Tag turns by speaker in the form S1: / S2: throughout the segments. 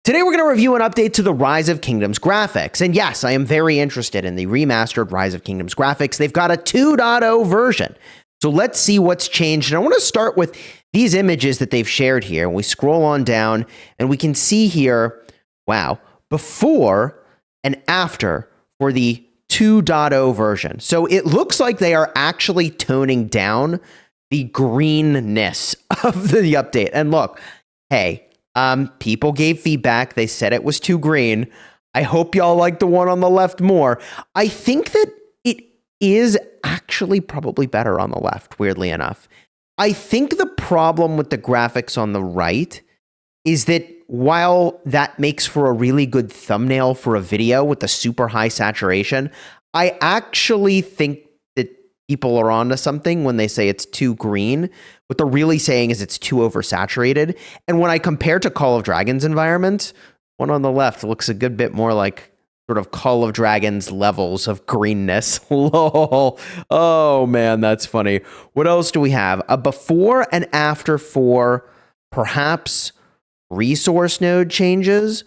S1: Today we're going to review an update to the Rise of Kingdoms graphics. And yes, I am very interested in the remastered Rise of Kingdoms graphics. They've got a 2.0 version. So let's see what's changed. And I want to start with these images that they've shared here. We scroll on down and we can see here, wow, before and after for the 2.0 version. So it looks like they are actually toning down the greenness of the update. And look, hey, people gave feedback. They said it was too green. I hope y'all like the one on the left more. I think that it is actually probably better on the left, weirdly enough. I think the problem with the graphics on the right is that while that makes for a really good thumbnail for a video with the super high saturation, I actually think that people are onto something when they say it's too green. What they're really saying is it's too oversaturated. And when I compare to Call of Dragons environment, one on the left looks a good bit more like sort of Call of Dragons levels of greenness. Lol. Oh man, that's funny. What else do we have? A before and after for perhaps resource node changes.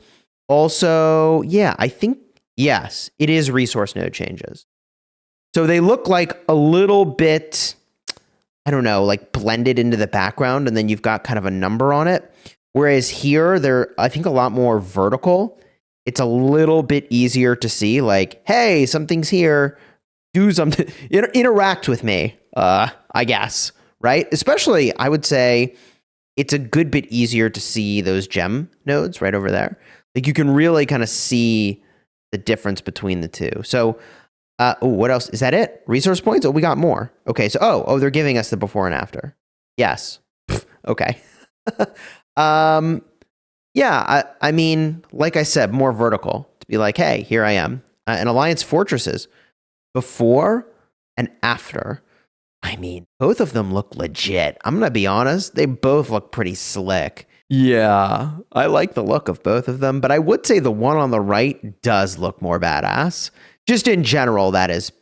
S1: Also, yeah, I think, yes, it is resource node changes. So they look like a little bit, I don't know, like blended into the background, and then you've got kind of a number on it. Whereas here, they're, I think, a lot more vertical. It's a little bit easier to see, like, hey, something's here, do something, interact with me, I guess, right? Especially, I would say, it's a good bit easier to see those gem nodes right over there. Like, you can really kind of see the difference between the two. So, what else? Is that it? Resource points? Oh, we got more. Okay, so, oh, they're giving us the before and after. Yes. Okay. Yeah, I mean, like I said, more vertical. To be like, hey, here I am. And Alliance Fortresses, before and after. I mean, both of them look legit. I'm going to be honest. They both look pretty slick. Yeah, I like the look of both of them, but I would say the one on the right does look more badass. Just in general, that is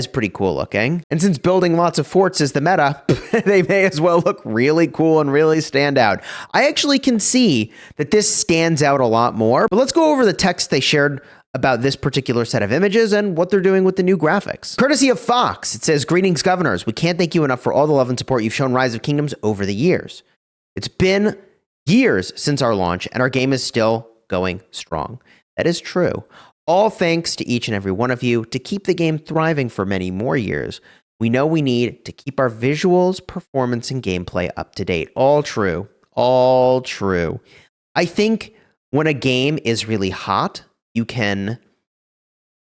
S1: pretty cool looking. And since building lots of forts is the meta, they may as well look really cool and really stand out. I actually can see that this stands out a lot more, but let's go over the text they shared about this particular set of images and what they're doing with the new graphics. Courtesy of Fox, it says, "Greetings, governors. We can't thank you enough for all the love and support you've shown Rise of Kingdoms over the years. It's been years since our launch, and our game is still going strong." That is true. All thanks to each and every one of you to keep the game thriving for many more years. We know we need to keep our visuals, performance, and gameplay up to date. All true. All true. I think when a game is really hot, you can,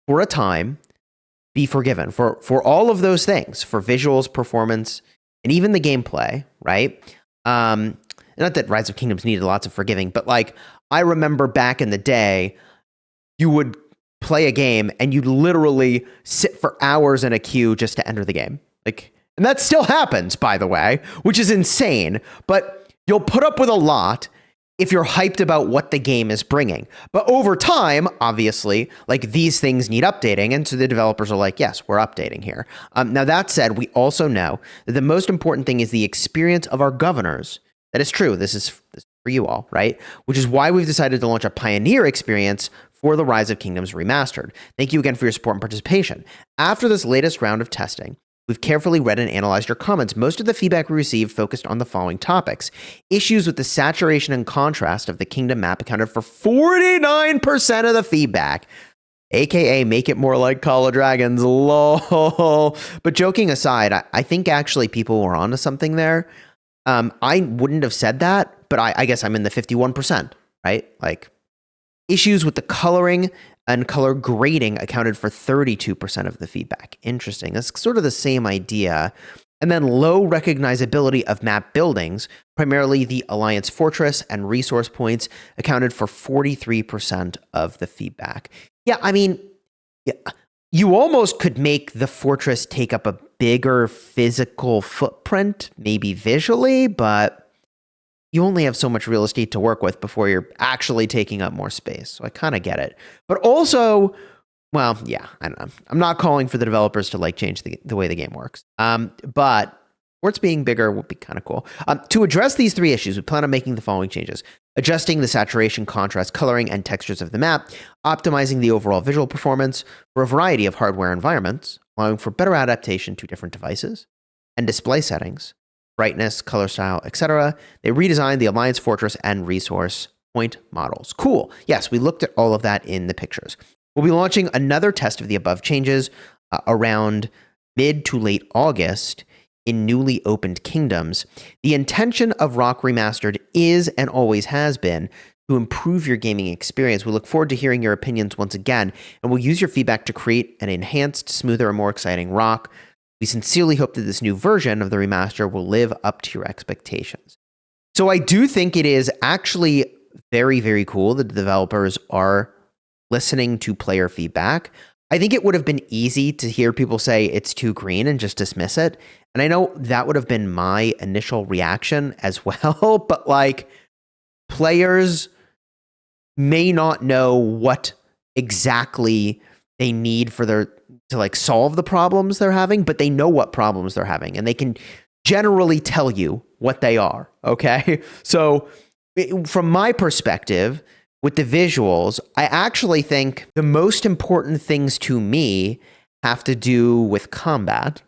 S1: for a time, be forgiven for all of those things, for visuals, performance, and even the gameplay, right? Not that Rise of Kingdoms needed lots of forgiving, but like, I remember back in the day, you would play a game and you'd literally sit for hours in a queue just to enter the game. Like, and that still happens, by the way, which is insane, but you'll put up with a lot if you're hyped about what the game is bringing. But over time, obviously, like, these things need updating, and so the developers are like, yes, we're updating here. Now, that said, we also know that the most important thing is the experience of our governors. That is true. This is for you all, right? Which is why we've decided to launch a Pioneer experience for the Rise of Kingdoms Remastered. Thank you again for your support and participation. After this latest round of testing, we've carefully read and analyzed your comments. Most of the feedback we received focused on the following topics. Issues with the saturation and contrast of the kingdom map accounted for 49% of the feedback, aka make it more like Call of Dragons, lol. But joking aside, I think actually people were onto something there. I wouldn't have said that, but I guess I'm in the 51%, right? Like, issues with the coloring and color grading accounted for 32% of the feedback. Interesting. That's sort of the same idea. And then low recognizability of map buildings, primarily the Alliance Fortress and resource points, accounted for 43% of the feedback. Yeah, I mean, yeah, you almost could make the fortress take up a bigger physical footprint, maybe visually, but you only have so much real estate to work with before you're actually taking up more space. So I kind of get it. But also, well, yeah, I don't know. I'm not calling for the developers to like change the way the game works. But Forts being bigger would be kind of cool. To address these three issues, we plan on making the following changes: adjusting the saturation, contrast, coloring, and textures of the map, optimizing the overall visual performance for a variety of hardware environments, allowing for better adaptation to different devices and display settings, brightness, color style, etc. They redesigned the Alliance Fortress and Resource Point models. Cool. Yes, we looked at all of that in the pictures. We'll be launching another test of the above changes around mid to late August in newly opened kingdoms. The intention of Rock Remastered is and always has been to improve your gaming experience. We look forward to hearing your opinions once again, and we'll use your feedback to create an enhanced, smoother, and more exciting Rock. We sincerely hope that this new version of the remaster will live up to your expectations. So I do think it is actually very, very cool that the developers are listening to player feedback. I think it would have been easy to hear people say it's too green and just dismiss it. And I know that would have been my initial reaction as well, but like, players may not know what exactly they need for to like solve the problems they're having, but they know what problems they're having, and they can generally tell you what they are. Okay. So from my perspective, with the visuals, I actually think the most important things to me have to do with combat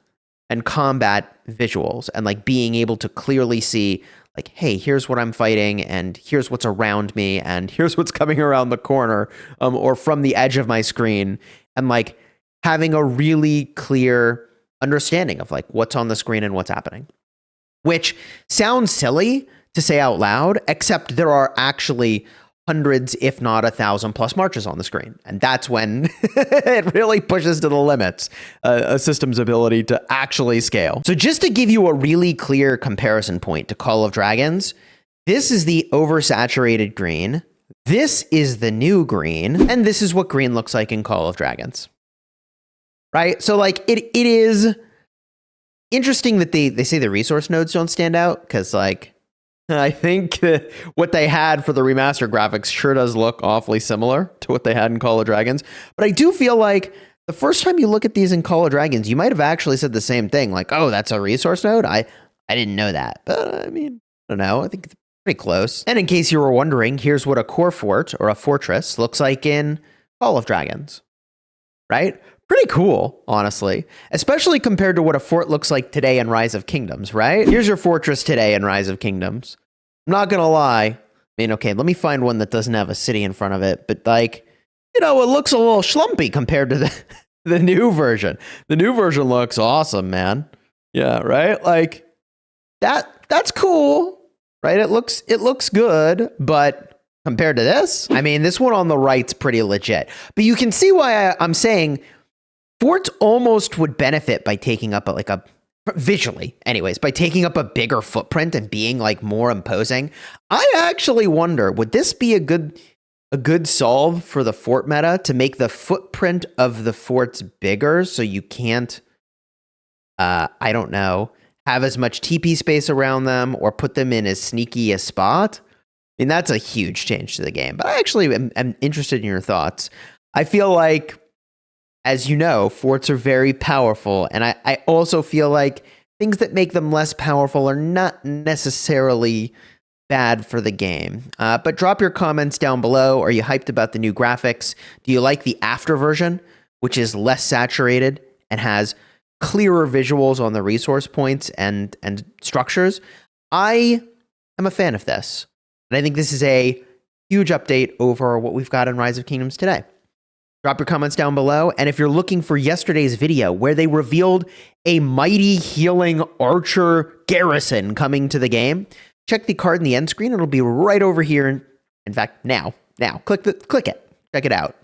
S1: and combat visuals, and like being able to clearly see like, hey, here's what I'm fighting, and here's what's around me, and here's what's coming around the corner, or from the edge of my screen, and like having a really clear understanding of like what's on the screen and what's happening, which sounds silly to say out loud, except there are actually hundreds, if not 1,000 plus marches on the screen. And that's when it really pushes to the limits a system's ability to actually scale. So just to give you a really clear comparison point to Call of Dragons, this is the oversaturated green, this is the new green, and this is what green looks like in Call of Dragons. Right? So like it is interesting that they say the resource nodes don't stand out, because like I think that what they had for the remastered graphics sure does look awfully similar to what they had in Call of Dragons. But I do feel like the first time you look at these in Call of Dragons, you might have actually said the same thing, like, oh, that's a resource node? I didn't know that. But I mean, I don't know. I think it's pretty close. And in case you were wondering, here's what a core fort or a fortress looks like in Call of Dragons. Right? Pretty cool, honestly, especially compared to what a fort looks like today in Rise of Kingdoms, right? Here's your fortress today in Rise of Kingdoms. I'm not going to lie. I mean, okay, let me find one that doesn't have a city in front of it, but like, you know, it looks a little schlumpy compared to the new version. The new version looks awesome, man. Yeah, right? Like that's cool, right? It looks good, but compared to this, I mean, this one on the right's pretty legit. But you can see why I'm saying forts almost would benefit by taking up visually anyways, by taking up a bigger footprint and being like more imposing. I actually wonder, would this be a good solve for the fort meta, to make the footprint of the forts bigger so you can't, I don't know, have as much TP space around them or put them in as sneaky a spot? I mean, that's a huge change to the game, but I actually am interested in your thoughts. I feel like, as you know, forts are very powerful, and I also feel like things that make them less powerful are not necessarily bad for the game. But drop your comments down below. Are you hyped about the new graphics? Do you like the after version, which is less saturated and has clearer visuals on the resource points and structures? I am a fan of this, and I think this is a huge update over what we've got in Rise of Kingdoms today. Drop your comments down below, and if you're looking for yesterday's video where they revealed a mighty healing archer garrison coming to the game, check the card in the end screen. It'll be right over here. In fact, now, click it, check it out.